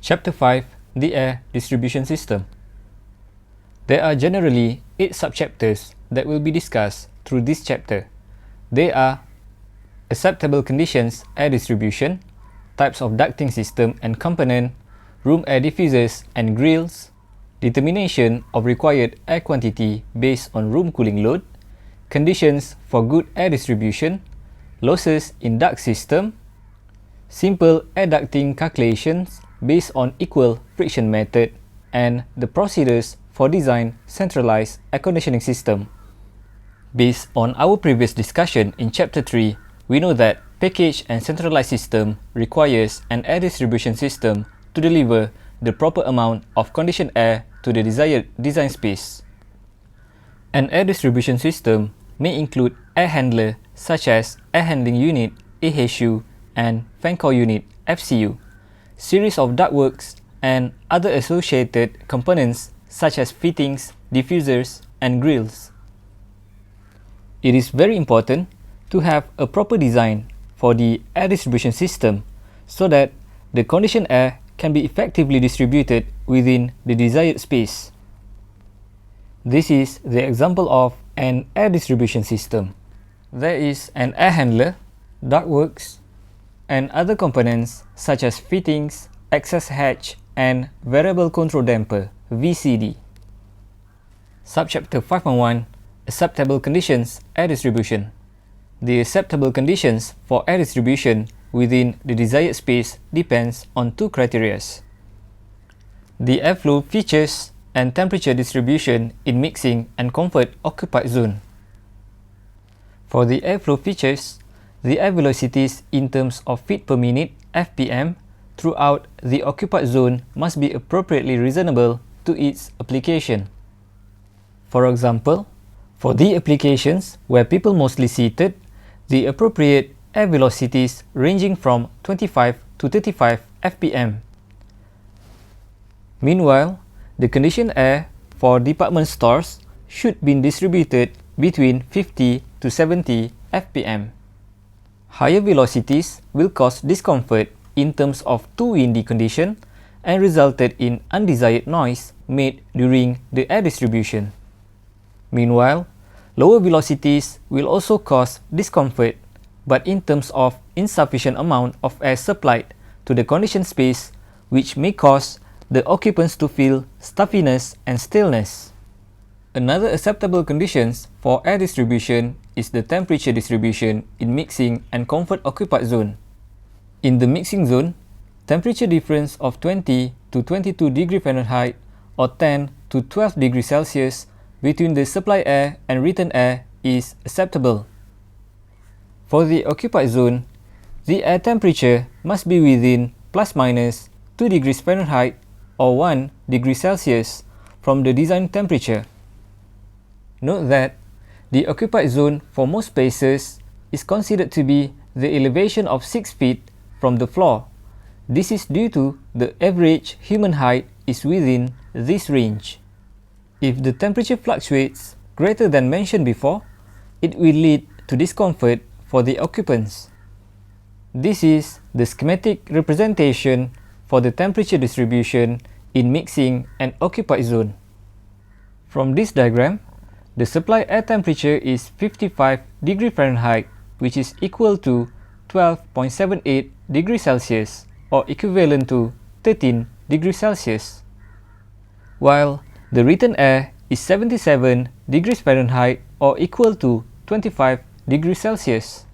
Chapter 5: The Air Distribution System. There are generally 8 subchapters that will be discussed through this chapter. They are acceptable conditions air distribution, types of ducting system and component, room air diffusers and grills, determination of required air quantity based on room cooling load, conditions for good air distribution, losses in duct system, simple air ducting calculations based on equal friction method, and the procedures for design centralized air conditioning system. Based on our previous discussion in Chapter 3, we know that packaged and centralized system requires an air distribution system to deliver the proper amount of conditioned air to the desired design space. An air distribution system may include air handler such as air handling unit (AHU) and fan coil unit (FCU), series of ductworks, and other associated components such as fittings, diffusers, and grills. It is very important to have a proper design for the air distribution system so that the conditioned air can be effectively distributed within the desired space. This is the example of an air distribution system. There is an air handler, ductworks, and other components such as fittings, access hatch, and variable control damper (VCD). Subchapter 5.1: Acceptable conditions air distribution. The acceptable conditions for air distribution within the desired space depends on 2 criteria: the airflow features and temperature distribution in mixing and comfort occupied zone. For the airflow features, the air velocities in terms of feet per minute (FPM) throughout the occupied zone must be appropriately reasonable to its application. For example, for the applications where people mostly seated, the appropriate air velocities ranging from 25 to 35 FPM. Meanwhile, the conditioned air for department stores should be distributed between 50 to 70 FPM. Higher velocities will cause discomfort in terms of too windy condition and resulted in undesired noise made during the air distribution. Meanwhile, lower velocities will also cause discomfort, but in terms of insufficient amount of air supplied to the conditioned space, which may cause the occupants to feel stuffiness and stillness. Another acceptable conditions for air distribution is the temperature distribution in mixing and comfort occupied zone. In the mixing zone, temperature difference of 20 to 22 degree Fahrenheit or 10 to 12 degrees Celsius between the supply air and return air is acceptable. For the occupied zone, the air temperature must be within ±2 degrees Fahrenheit or 1 degree Celsius from the design temperature. Note that the occupied zone for most spaces is considered to be the elevation of 6 feet from the floor. This is due to the average human height is within this range. If the temperature fluctuates greater than mentioned before, it will lead to discomfort for the occupants. This is the schematic representation for the temperature distribution in mixing and occupied zone. From this diagram, the supply air temperature is 55 degree Fahrenheit, which is equal to 12.78 degrees Celsius or equivalent to 13 degrees Celsius, while the return air is 77 degrees Fahrenheit or equal to 25 degrees Celsius.